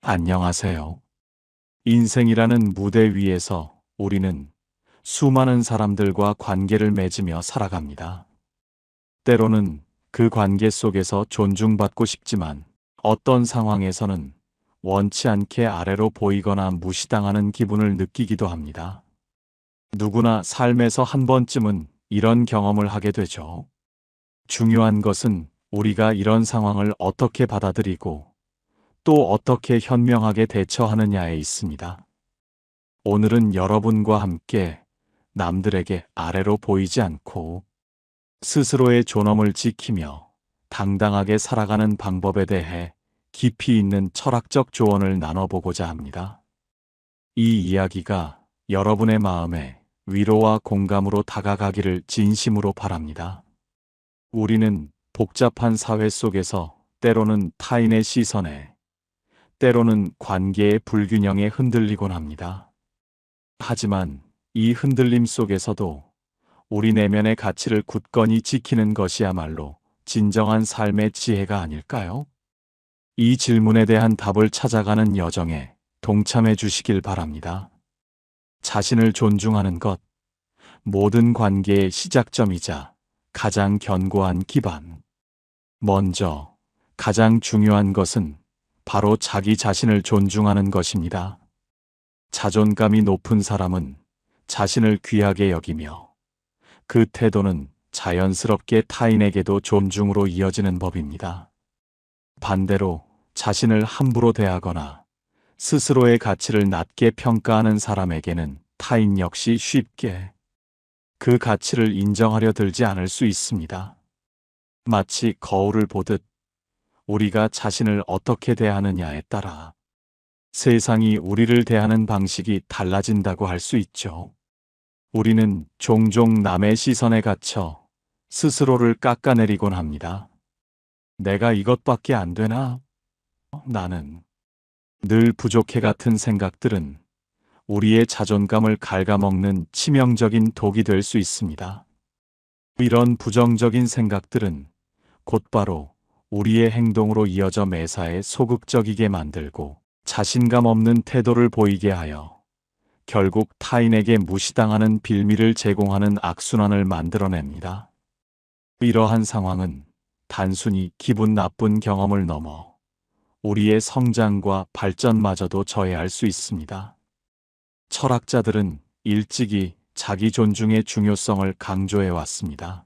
안녕하세요. 인생이라는 무대 위에서 우리는 수많은 사람들과 관계를 맺으며 살아갑니다. 때로는 그 관계 속에서 존중받고 싶지만 어떤 상황에서는 원치 않게 아래로 보이거나 무시당하는 기분을 느끼기도 합니다. 누구나 삶에서 한 번쯤은 이런 경험을 하게 되죠. 중요한 것은 우리가 이런 상황을 어떻게 받아들이고 또 어떻게 현명하게 대처하느냐에 있습니다. 오늘은 여러분과 함께 남들에게 아래로 보이지 않고 스스로의 존엄을 지키며 당당하게 살아가는 방법에 대해 깊이 있는 철학적 조언을 나눠보고자 합니다. 이 이야기가 여러분의 마음에 위로와 공감으로 다가가기를 진심으로 바랍니다. 우리는 복잡한 사회 속에서 때로는 타인의 시선에 때로는 관계의 불균형에 흔들리곤 합니다. 하지만 이 흔들림 속에서도 우리 내면의 가치를 굳건히 지키는 것이야말로 진정한 삶의 지혜가 아닐까요? 이 질문에 대한 답을 찾아가는 여정에 동참해 주시길 바랍니다. 자신을 존중하는 것, 모든 관계의 시작점이자 가장 견고한 기반. 먼저, 가장 중요한 것은 바로 자기 자신을 존중하는 것입니다. 자존감이 높은 사람은 자신을 귀하게 여기며 그 태도는 자연스럽게 타인에게도 존중으로 이어지는 법입니다. 반대로 자신을 함부로 대하거나 스스로의 가치를 낮게 평가하는 사람에게는 타인 역시 쉽게 그 가치를 인정하려 들지 않을 수 있습니다. 마치 거울을 보듯 우리가 자신을 어떻게 대하느냐에 따라 세상이 우리를 대하는 방식이 달라진다고 할 수 있죠. 우리는 종종 남의 시선에 갇혀 스스로를 깎아내리곤 합니다. 내가 이것밖에 안 되나? 나는 늘 부족해 같은 생각들은 우리의 자존감을 갉아먹는 치명적인 독이 될 수 있습니다. 이런 부정적인 생각들은 곧바로 우리의 행동으로 이어져 매사에 소극적이게 만들고 자신감 없는 태도를 보이게 하여 결국 타인에게 무시당하는 빌미를 제공하는 악순환을 만들어냅니다. 이러한 상황은 단순히 기분 나쁜 경험을 넘어 우리의 성장과 발전마저도 저해할 수 있습니다. 철학자들은 일찍이 자기 존중의 중요성을 강조해 왔습니다.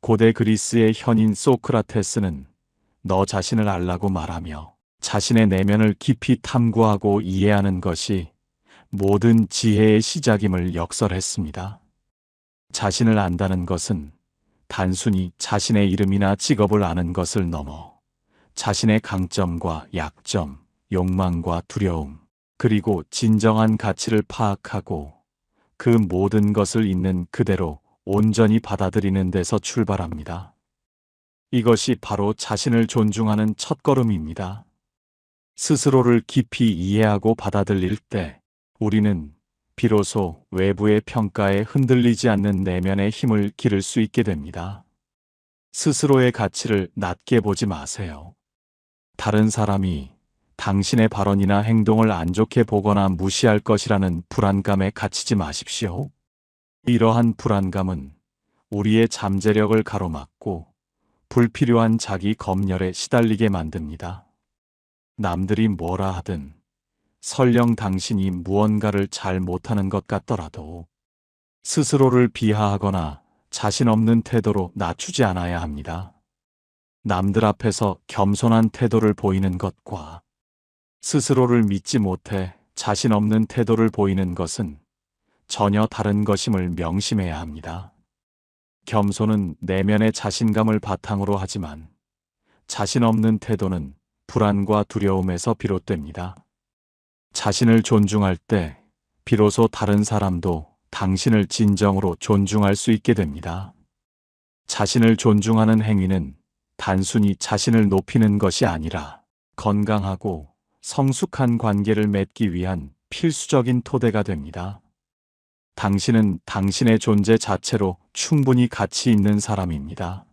고대 그리스의 현인 소크라테스는 너 자신을 알라고 말하며 자신의 내면을 깊이 탐구하고 이해하는 것이 모든 지혜의 시작임을 역설했습니다. 자신을 안다는 것은 단순히 자신의 이름이나 직업을 아는 것을 넘어 자신의 강점과 약점, 욕망과 두려움, 그리고 진정한 가치를 파악하고 그 모든 것을 있는 그대로 온전히 받아들이는 데서 출발합니다. 이것이 바로 자신을 존중하는 첫걸음입니다. 스스로를 깊이 이해하고 받아들일 때 우리는 비로소 외부의 평가에 흔들리지 않는 내면의 힘을 기를 수 있게 됩니다. 스스로의 가치를 낮게 보지 마세요. 다른 사람이 당신의 발언이나 행동을 안 좋게 보거나 무시할 것이라는 불안감에 갇히지 마십시오. 이러한 불안감은 우리의 잠재력을 가로막고 불필요한 자기 검열에 시달리게 만듭니다. 남들이 뭐라 하든 설령 당신이 무언가를 잘 못하는 것 같더라도 스스로를 비하하거나 자신 없는 태도로 낮추지 않아야 합니다. 남들 앞에서 겸손한 태도를 보이는 것과 스스로를 믿지 못해 자신 없는 태도를 보이는 것은 전혀 다른 것임을 명심해야 합니다. 겸손은 내면의 자신감을 바탕으로 하지만 자신 없는 태도는 불안과 두려움에서 비롯됩니다. 자신을 존중할 때 비로소 다른 사람도 당신을 진정으로 존중할 수 있게 됩니다. 자신을 존중하는 행위는 단순히 자신을 높이는 것이 아니라 건강하고 성숙한 관계를 맺기 위한 필수적인 토대가 됩니다. 당신은 당신의 존재 자체로 충분히 가치 있는 사람입니다.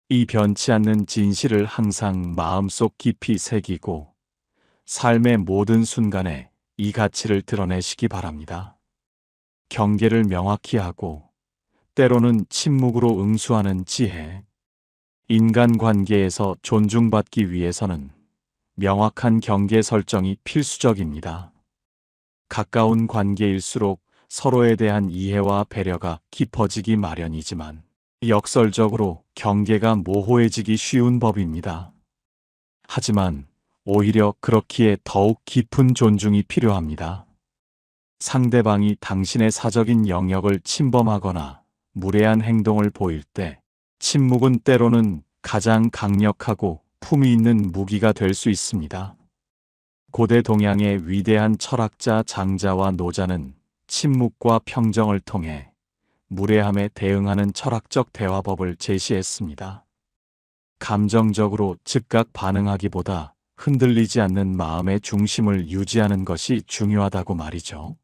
이 변치 않는 진실을 항상 마음속 깊이 새기고 삶의 모든 순간에 이 가치를 드러내시기 바랍니다. 경계를 명확히 하고 때로는 침묵으로 응수하는 지혜. 인간관계에서 존중받기 위해서는 명확한 경계 설정이 필수적입니다. 가까운 관계일수록 서로에 대한 이해와 배려가 깊어지기 마련이지만 역설적으로 경계가 모호해지기 쉬운 법입니다. 하지만 오히려 그렇기에 더욱 깊은 존중이 필요합니다. 상대방이 당신의 사적인 영역을 침범하거나 무례한 행동을 보일 때 침묵은 때로는 가장 강력하고 품위 있는 무기가 될 수 있습니다. 고대 동양의 위대한 철학자 장자와 노자는 침묵과 평정을 통해 무례함에 대응하는 철학적 대화법을 제시했습니다. 감정적으로 즉각 반응하기보다 흔들리지 않는 마음의 중심을 유지하는 것이 중요하다고 말이죠.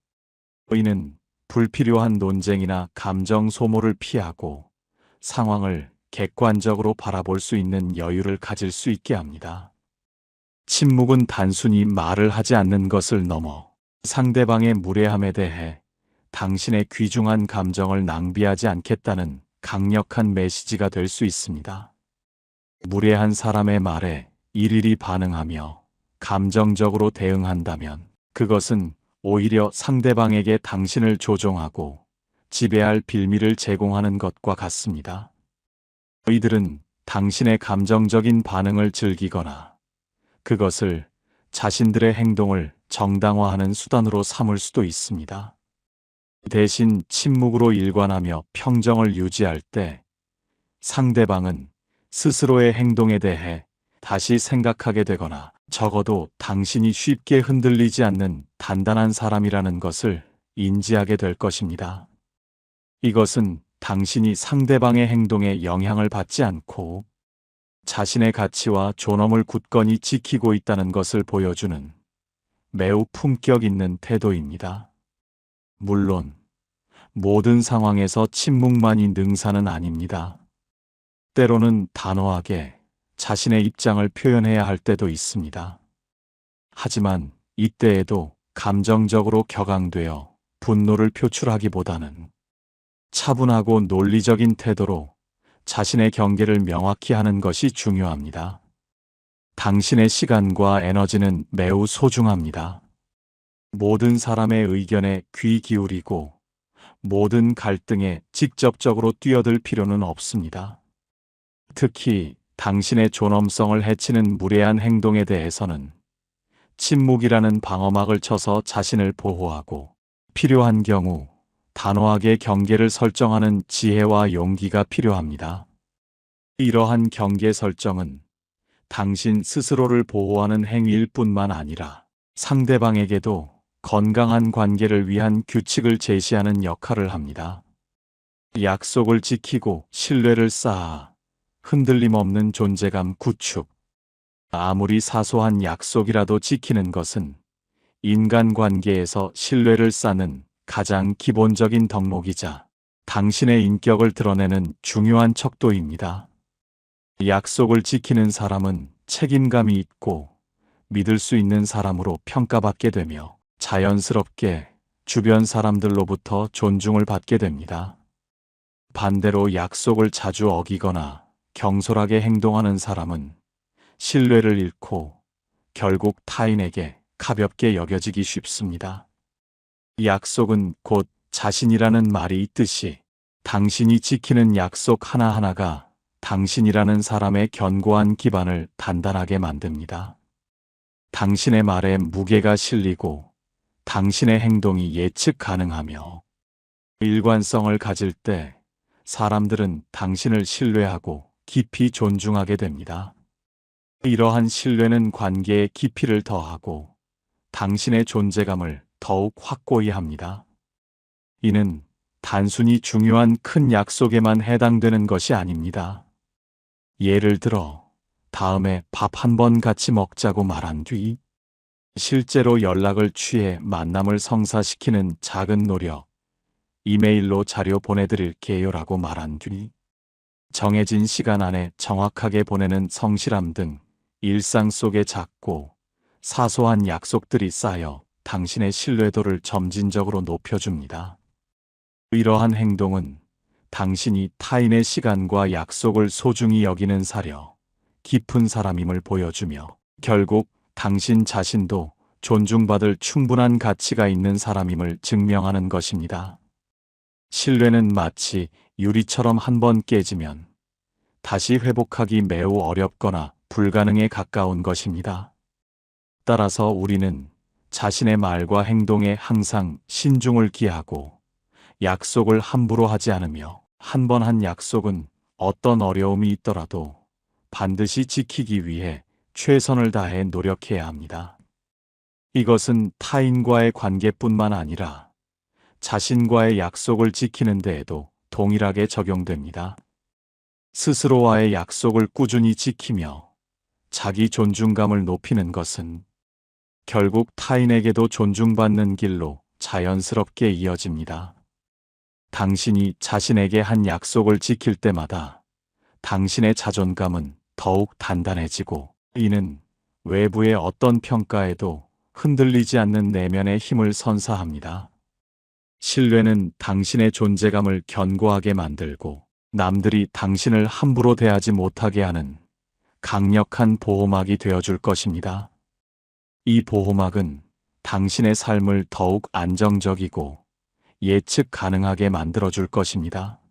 이는 불필요한 논쟁이나 감정 소모를 피하고 상황을 객관적으로 바라볼 수 있는 여유를 가질 수 있게 합니다. 침묵은 단순히 말을 하지 않는 것을 넘어 상대방의 무례함에 대해 당신의 귀중한 감정을 낭비하지 않겠다는 강력한 메시지가 될 수 있습니다. 무례한 사람의 말에 일일이 반응하며 감정적으로 대응한다면 그것은 오히려 상대방에게 당신을 조종하고 지배할 빌미를 제공하는 것과 같습니다. 이들은 당신의 감정적인 반응을 즐기거나 그것을 자신들의 행동을 정당화하는 수단으로 삼을 수도 있습니다. 대신 침묵으로 일관하며 평정을 유지할 때 상대방은 스스로의 행동에 대해 다시 생각하게 되거나 적어도 당신이 쉽게 흔들리지 않는 단단한 사람이라는 것을 인지하게 될 것입니다. 이것은 당신이 상대방의 행동에 영향을 받지 않고 자신의 가치와 존엄을 굳건히 지키고 있다는 것을 보여주는 매우 품격 있는 태도입니다. 물론 모든 상황에서 침묵만이 능사는 아닙니다. 때로는 단호하게 자신의 입장을 표현해야 할 때도 있습니다. 하지만 이때에도 감정적으로 격앙되어 분노를 표출하기보다는 차분하고 논리적인 태도로 자신의 경계를 명확히 하는 것이 중요합니다. 당신의 시간과 에너지는 매우 소중합니다. 모든 사람의 의견에 귀 기울이고 모든 갈등에 직접적으로 뛰어들 필요는 없습니다. 특히 당신의 존엄성을 해치는 무례한 행동에 대해서는 침묵이라는 방어막을 쳐서 자신을 보호하고 필요한 경우 단호하게 경계를 설정하는 지혜와 용기가 필요합니다. 이러한 경계 설정은 당신 스스로를 보호하는 행위일 뿐만 아니라 상대방에게도 건강한 관계를 위한 규칙을 제시하는 역할을 합니다. 약속을 지키고 신뢰를 쌓아 흔들림 없는 존재감 구축. 아무리 사소한 약속이라도 지키는 것은 인간관계에서 신뢰를 쌓는 가장 기본적인 덕목이자 당신의 인격을 드러내는 중요한 척도입니다. 약속을 지키는 사람은 책임감이 있고 믿을 수 있는 사람으로 평가받게 되며 자연스럽게 주변 사람들로부터 존중을 받게 됩니다. 반대로 약속을 자주 어기거나 경솔하게 행동하는 사람은 신뢰를 잃고 결국 타인에게 가볍게 여겨지기 쉽습니다. 약속은 곧 자신이라는 말이 있듯이 당신이 지키는 약속 하나하나가 당신이라는 사람의 견고한 기반을 단단하게 만듭니다. 당신의 말에 무게가 실리고 당신의 행동이 예측 가능하며 일관성을 가질 때 사람들은 당신을 신뢰하고 깊이 존중하게 됩니다. 이러한 신뢰는 관계의 깊이를 더하고 당신의 존재감을 더욱 확고히 합니다. 이는 단순히 중요한 큰 약속에만 해당되는 것이 아닙니다. 예를 들어 다음에 밥 한 번 같이 먹자고 말한 뒤 실제로 연락을 취해 만남을 성사시키는 작은 노력, 이메일로 자료 보내드릴게요라고 말한 뒤 정해진 시간 안에 정확하게 보내는 성실함 등 일상 속의 작고 사소한 약속들이 쌓여 당신의 신뢰도를 점진적으로 높여줍니다. 이러한 행동은 당신이 타인의 시간과 약속을 소중히 여기는 사려 깊은 사람임을 보여주며 결국 당신 자신도 존중받을 충분한 가치가 있는 사람임을 증명하는 것입니다. 신뢰는 마치 유리처럼 한번 깨지면 다시 회복하기 매우 어렵거나 불가능에 가까운 것입니다. 따라서 우리는 자신의 말과 행동에 항상 신중을 기하고 약속을 함부로 하지 않으며 한 번 한 약속은 어떤 어려움이 있더라도 반드시 지키기 위해 최선을 다해 노력해야 합니다. 이것은 타인과의 관계뿐만 아니라 자신과의 약속을 지키는 데에도 동일하게 적용됩니다. 스스로와의 약속을 꾸준히 지키며 자기 존중감을 높이는 것은 결국 타인에게도 존중받는 길로 자연스럽게 이어집니다. 당신이 자신에게 한 약속을 지킬 때마다 당신의 자존감은 더욱 단단해지고 이는 외부의 어떤 평가에도 흔들리지 않는 내면의 힘을 선사합니다. 신뢰는 당신의 존재감을 견고하게 만들고 남들이 당신을 함부로 대하지 못하게 하는 강력한 보호막이 되어줄 것입니다. 이 보호막은 당신의 삶을 더욱 안정적이고 예측 가능하게 만들어줄 것입니다.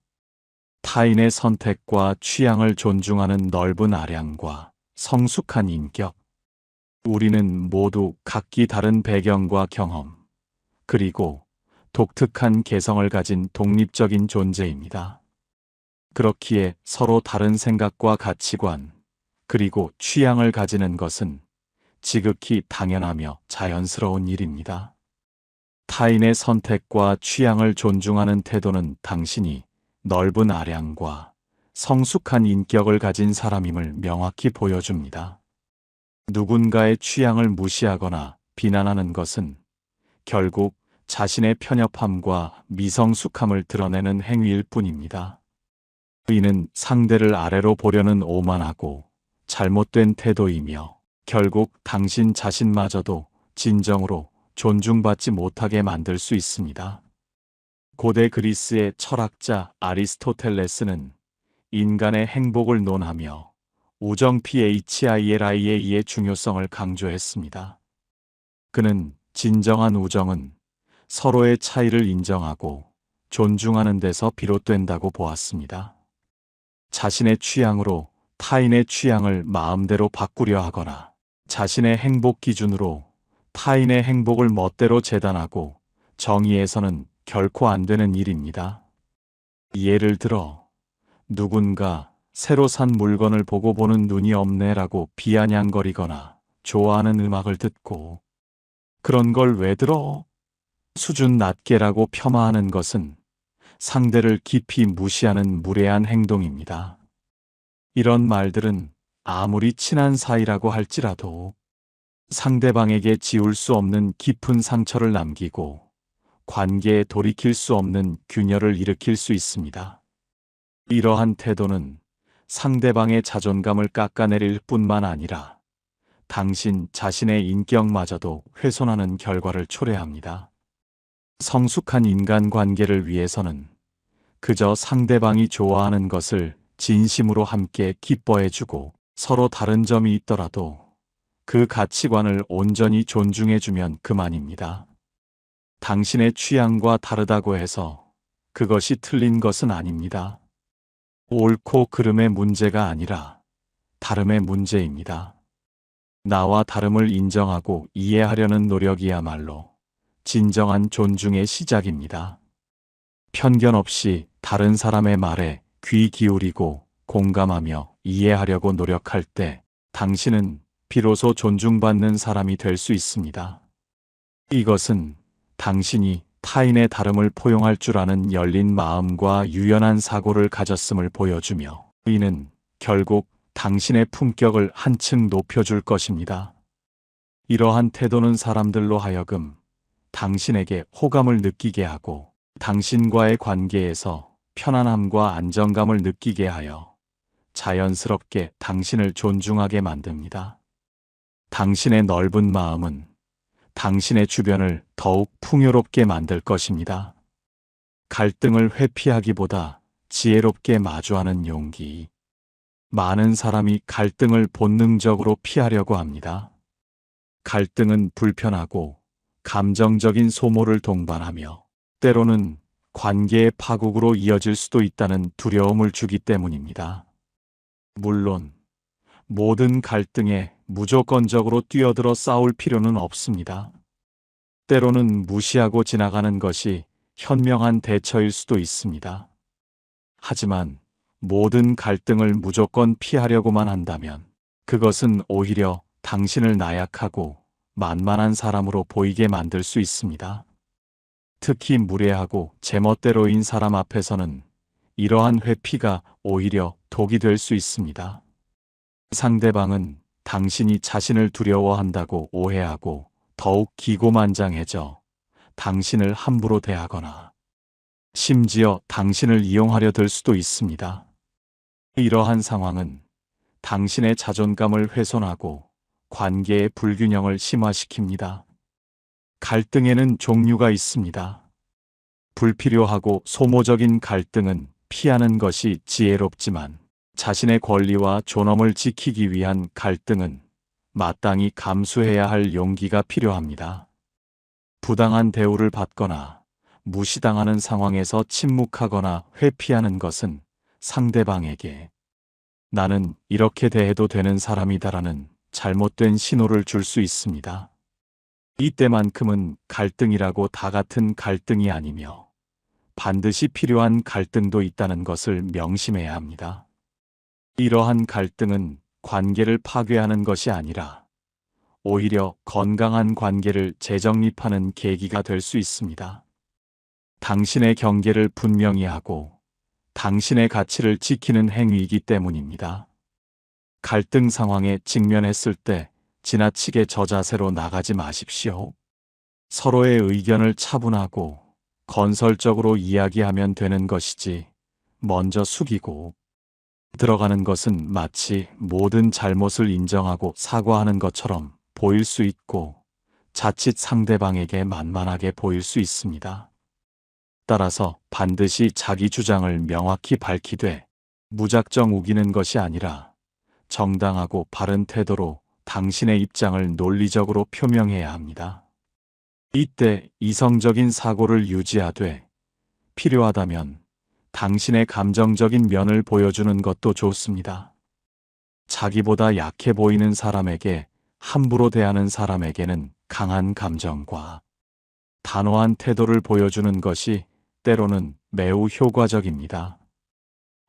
타인의 선택과 취향을 존중하는 넓은 아량과 성숙한 인격. 우리는 모두 각기 다른 배경과 경험, 그리고 독특한 개성을 가진 독립적인 존재입니다. 그렇기에 서로 다른 생각과 가치관, 그리고 취향을 가지는 것은 지극히 당연하며 자연스러운 일입니다. 타인의 선택과 취향을 존중하는 태도는 당신이 넓은 아량과 성숙한 인격을 가진 사람임을 명확히 보여줍니다. 누군가의 취향을 무시하거나 비난하는 것은 결국 자신의 편협함과 미성숙함을 드러내는 행위일 뿐입니다. 이는 상대를 아래로 보려는 오만하고 잘못된 태도이며 결국 당신 자신마저도 진정으로 존중받지 못하게 만들 수 있습니다. 고대 그리스의 철학자 아리스토텔레스는 인간의 행복을 논하며 우정 PHILIA의 중요성을 강조했습니다. 그는 진정한 우정은 서로의 차이를 인정하고 존중하는 데서 비롯된다고 보았습니다. 자신의 취향으로 타인의 취향을 마음대로 바꾸려 하거나 자신의 행복 기준으로 타인의 행복을 멋대로 재단하고 정의해서는 결코 안 되는 일입니다. 예를 들어 누군가 새로 산 물건을 보고 보는 눈이 없네라고 비아냥거리거나 좋아하는 음악을 듣고 그런 걸 왜 들어? 수준 낮게라고 폄하하는 것은 상대를 깊이 무시하는 무례한 행동입니다. 이런 말들은 아무리 친한 사이라고 할지라도 상대방에게 지울 수 없는 깊은 상처를 남기고 관계에 돌이킬 수 없는 균열을 일으킬 수 있습니다. 이러한 태도는 상대방의 자존감을 깎아내릴 뿐만 아니라 당신 자신의 인격마저도 훼손하는 결과를 초래합니다. 성숙한 인간관계를 위해서는 그저 상대방이 좋아하는 것을 진심으로 함께 기뻐해주고 서로 다른 점이 있더라도 그 가치관을 온전히 존중해주면 그만입니다. 당신의 취향과 다르다고 해서 그것이 틀린 것은 아닙니다. 옳고 그름의 문제가 아니라 다름의 문제입니다. 나와 다름을 인정하고 이해하려는 노력이야말로 진정한 존중의 시작입니다. 편견 없이 다른 사람의 말에 귀 기울이고 공감하며 이해하려고 노력할 때 당신은 비로소 존중받는 사람이 될 수 있습니다. 이것은 당신이 타인의 다름을 포용할 줄 아는 열린 마음과 유연한 사고를 가졌음을 보여주며 이는 결국 당신의 품격을 한층 높여줄 것입니다. 이러한 태도는 사람들로 하여금 당신에게 호감을 느끼게 하고 당신과의 관계에서 편안함과 안정감을 느끼게 하여 자연스럽게 당신을 존중하게 만듭니다. 당신의 넓은 마음은 당신의 주변을 더욱 풍요롭게 만들 것입니다. 갈등을 회피하기보다 지혜롭게 마주하는 용기. 많은 사람이 갈등을 본능적으로 피하려고 합니다. 갈등은 불편하고 감정적인 소모를 동반하며 때로는 관계의 파국으로 이어질 수도 있다는 두려움을 주기 때문입니다. 물론 모든 갈등에 무조건적으로 뛰어들어 싸울 필요는 없습니다. 때로는 무시하고 지나가는 것이 현명한 대처일 수도 있습니다. 하지만 모든 갈등을 무조건 피하려고만 한다면 그것은 오히려 당신을 나약하고 만만한 사람으로 보이게 만들 수 있습니다. 특히 무례하고 제멋대로인 사람 앞에서는 이러한 회피가 오히려 독이 될 수 있습니다. 상대방은 당신이 자신을 두려워한다고 오해하고 더욱 기고만장해져 당신을 함부로 대하거나 심지어 당신을 이용하려 들 수도 있습니다. 이러한 상황은 당신의 자존감을 훼손하고 관계의 불균형을 심화시킵니다. 갈등에는 종류가 있습니다. 불필요하고 소모적인 갈등은 피하는 것이 지혜롭지만 자신의 권리와 존엄을 지키기 위한 갈등은 마땅히 감수해야 할 용기가 필요합니다. 부당한 대우를 받거나 무시당하는 상황에서 침묵하거나 회피하는 것은 상대방에게 나는 이렇게 대해도 되는 사람이다라는 잘못된 신호를 줄 수 있습니다. 이때만큼은 갈등이라고 다 같은 갈등이 아니며 반드시 필요한 갈등도 있다는 것을 명심해야 합니다. 이러한 갈등은 관계를 파괴하는 것이 아니라 오히려 건강한 관계를 재정립하는 계기가 될 수 있습니다. 당신의 경계를 분명히 하고 당신의 가치를 지키는 행위이기 때문입니다. 갈등 상황에 직면했을 때 지나치게 저자세로 나가지 마십시오. 서로의 의견을 차분하고 건설적으로 이야기하면 되는 것이지 먼저 숙이고 들어가는 것은 마치 모든 잘못을 인정하고 사과하는 것처럼 보일 수 있고 자칫 상대방에게 만만하게 보일 수 있습니다. 따라서 반드시 자기 주장을 명확히 밝히되 무작정 우기는 것이 아니라 정당하고 바른 태도로 당신의 입장을 논리적으로 표명해야 합니다. 이때 이성적인 사고를 유지하되 필요하다면 당신의 감정적인 면을 보여주는 것도 좋습니다. 자기보다 약해 보이는 사람에게 함부로 대하는 사람에게는 강한 감정과 단호한 태도를 보여주는 것이 때로는 매우 효과적입니다.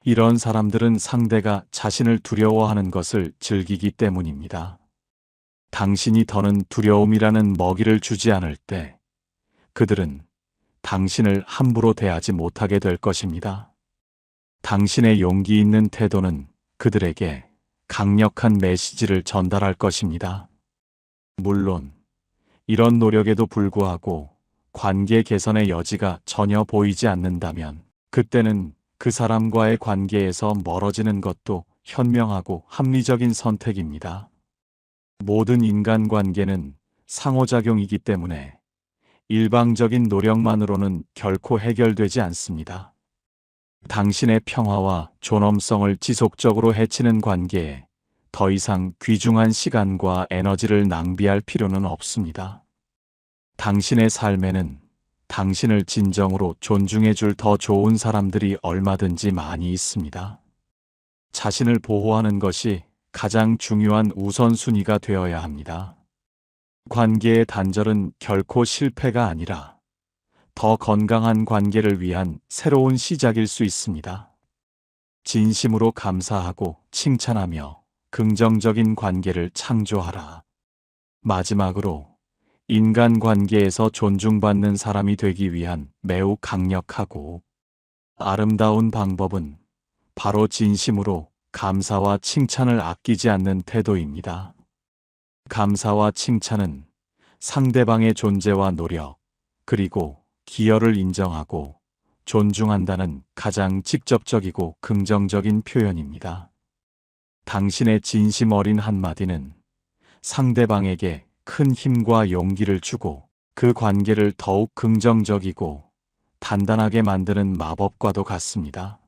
이런 사람들은 상대가 자신을 두려워하는 것을 즐기기 때문입니다. 당신이 더는 두려움이라는 먹이를 주지 않을 때 그들은 당신을 함부로 대하지 못하게 될 것입니다. 당신의 용기 있는 태도는 그들에게 강력한 메시지를 전달할 것입니다. 물론 이런 노력에도 불구하고 관계 개선의 여지가 전혀 보이지 않는다면 그때는 그 사람과의 관계에서 멀어지는 것도 현명하고 합리적인 선택입니다. 모든 인간관계는 상호작용이기 때문에 일방적인 노력만으로는 결코 해결되지 않습니다. 당신의 평화와 존엄성을 지속적으로 해치는 관계에 더 이상 귀중한 시간과 에너지를 낭비할 필요는 없습니다. 당신의 삶에는 당신을 진정으로 존중해 줄 더 좋은 사람들이 얼마든지 많이 있습니다. 자신을 보호하는 것이 가장 중요한 우선순위가 되어야 합니다. 관계의 단절은 결코 실패가 아니라 더 건강한 관계를 위한 새로운 시작일 수 있습니다. 진심으로 감사하고 칭찬하며 긍정적인 관계를 창조하라. 마지막으로 인간관계에서 존중받는 사람이 되기 위한 매우 강력하고 아름다운 방법은 바로 진심으로 감사와 칭찬을 아끼지 않는 태도입니다. 감사와 칭찬은 상대방의 존재와 노력, 그리고 기여를 인정하고 존중한다는 가장 직접적이고 긍정적인 표현입니다. 당신의 진심 어린 한마디는 상대방에게 큰 힘과 용기를 주고 그 관계를 더욱 긍정적이고 단단하게 만드는 마법과도 같습니다.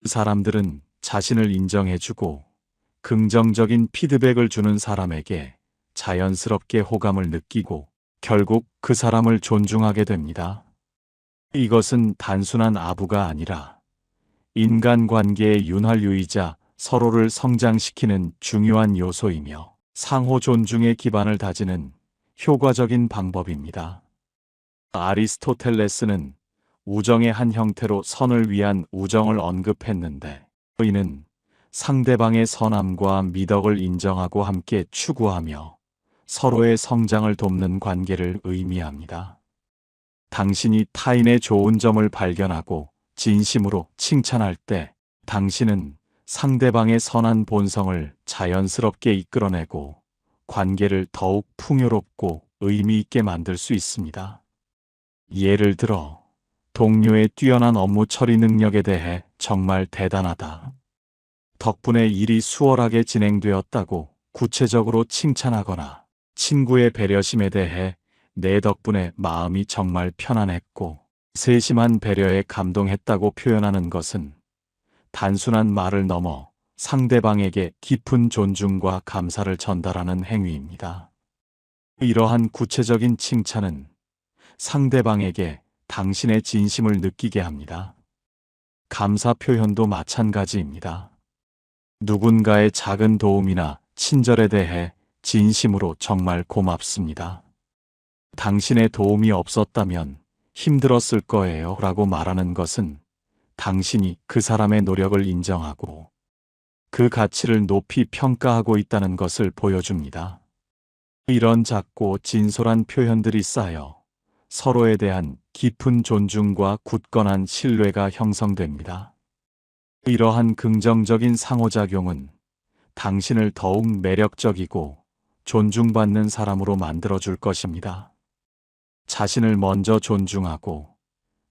사람들은 자신을 인정해주고 긍정적인 피드백을 주는 사람에게 자연스럽게 호감을 느끼고 결국 그 사람을 존중하게 됩니다. 이것은 단순한 아부가 아니라 인간관계의 윤활유이자 서로를 성장시키는 중요한 요소이며 상호 존중의 기반을 다지는 효과적인 방법입니다. 아리스토텔레스는 우정의 한 형태로 선을 위한 우정을 언급했는데, 이는 상대방의 선함과 미덕을 인정하고 함께 추구하며 서로의 성장을 돕는 관계를 의미합니다. 당신이 타인의 좋은 점을 발견하고 진심으로 칭찬할 때 당신은 상대방의 선한 본성을 자연스럽게 이끌어내고 관계를 더욱 풍요롭고 의미 있게 만들 수 있습니다. 예를 들어, 동료의 뛰어난 업무 처리 능력에 대해 정말 대단하다. 덕분에 일이 수월하게 진행되었다고 구체적으로 칭찬하거나 친구의 배려심에 대해 내 덕분에 마음이 정말 편안했고 세심한 배려에 감동했다고 표현하는 것은 단순한 말을 넘어 상대방에게 깊은 존중과 감사를 전달하는 행위입니다. 이러한 구체적인 칭찬은 상대방에게 당신의 진심을 느끼게 합니다. 감사 표현도 마찬가지입니다. 누군가의 작은 도움이나 친절에 대해 진심으로 정말 고맙습니다. 당신의 도움이 없었다면 힘들었을 거예요 라고 말하는 것은 당신이 그 사람의 노력을 인정하고 그 가치를 높이 평가하고 있다는 것을 보여줍니다. 이런 작고 진솔한 표현들이 쌓여 서로에 대한 깊은 존중과 굳건한 신뢰가 형성됩니다. 이러한 긍정적인 상호작용은 당신을 더욱 매력적이고 존중받는 사람으로 만들어줄 것입니다. 자신을 먼저 존중하고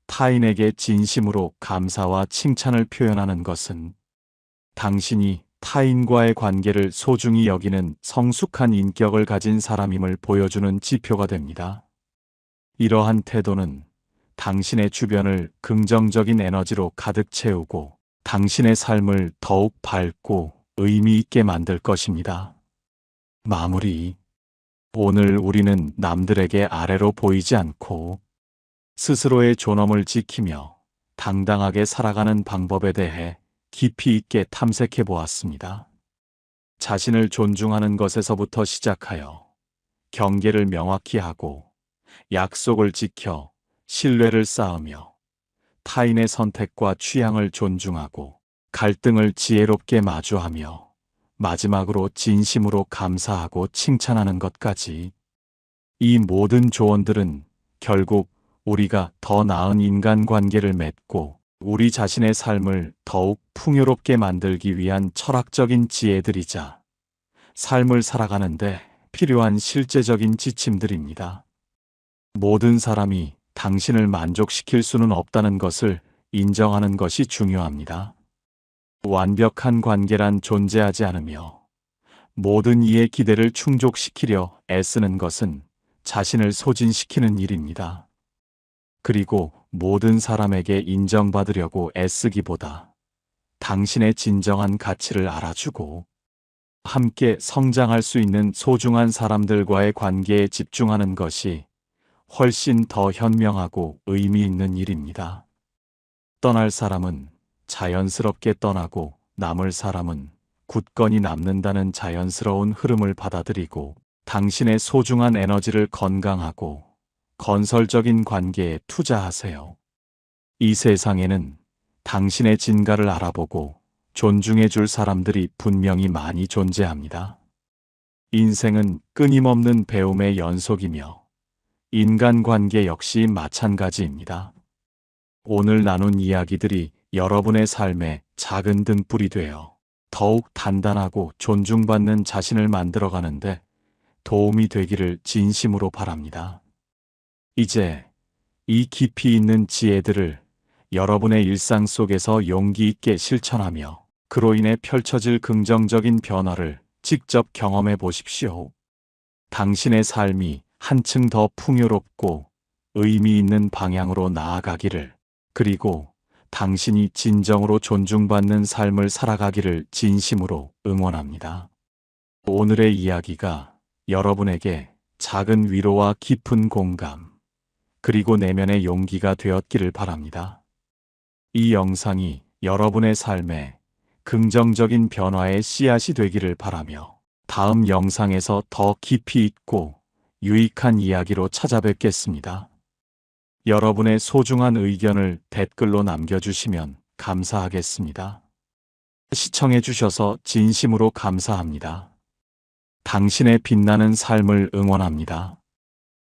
타인에게 진심으로 감사와 칭찬을 표현하는 것은 당신이 타인과의 관계를 소중히 여기는 성숙한 인격을 가진 사람임을 보여주는 지표가 됩니다. 이러한 태도는 당신의 주변을 긍정적인 에너지로 가득 채우고 당신의 삶을 더욱 밝고 의미 있게 만들 것입니다. 마무리. 오늘 우리는 남들에게 아래로 보이지 않고 스스로의 존엄을 지키며 당당하게 살아가는 방법에 대해 깊이 있게 탐색해 보았습니다. 자신을 존중하는 것에서부터 시작하여 경계를 명확히 하고 약속을 지켜 신뢰를 쌓으며 타인의 선택과 취향을 존중하고 갈등을 지혜롭게 마주하며 마지막으로 진심으로 감사하고 칭찬하는 것까지, 이 모든 조언들은 결국 우리가 더 나은 인간관계를 맺고 우리 자신의 삶을 더욱 풍요롭게 만들기 위한 철학적인 지혜들이자 삶을 살아가는데 필요한 실제적인 지침들입니다. 모든 사람이 당신을 만족시킬 수는 없다는 것을 인정하는 것이 중요합니다. 완벽한 관계란 존재하지 않으며 모든 이의 기대를 충족시키려 애쓰는 것은 자신을 소진시키는 일입니다. 그리고 모든 사람에게 인정받으려고 애쓰기보다 당신의 진정한 가치를 알아주고 함께 성장할 수 있는 소중한 사람들과의 관계에 집중하는 것이 훨씬 더 현명하고 의미 있는 일입니다. 떠날 사람은 자연스럽게 떠나고 남을 사람은 굳건히 남는다는 자연스러운 흐름을 받아들이고 당신의 소중한 에너지를 건강하고 건설적인 관계에 투자하세요. 이 세상에는 당신의 진가를 알아보고 존중해 줄 사람들이 분명히 많이 존재합니다. 인생은 끊임없는 배움의 연속이며 인간관계 역시 마찬가지입니다. 오늘 나눈 이야기들이 여러분의 삶에 작은 등불이 되어 더욱 단단하고 존중받는 자신을 만들어가는데 도움이 되기를 진심으로 바랍니다. 이제 이 깊이 있는 지혜들을 여러분의 일상 속에서 용기 있게 실천하며 그로 인해 펼쳐질 긍정적인 변화를 직접 경험해 보십시오. 당신의 삶이 한층 더 풍요롭고 의미 있는 방향으로 나아가기를, 그리고 당신이 진정으로 존중받는 삶을 살아가기를 진심으로 응원합니다. 오늘의 이야기가 여러분에게 작은 위로와 깊은 공감, 그리고 내면의 용기가 되었기를 바랍니다. 이 영상이 여러분의 삶에 긍정적인 변화의 씨앗이 되기를 바라며, 다음 영상에서 더 깊이 있고 유익한 이야기로 찾아뵙겠습니다. 여러분의 소중한 의견을 댓글로 남겨주시면 감사하겠습니다. 시청해주셔서 진심으로 감사합니다. 당신의 빛나는 삶을 응원합니다.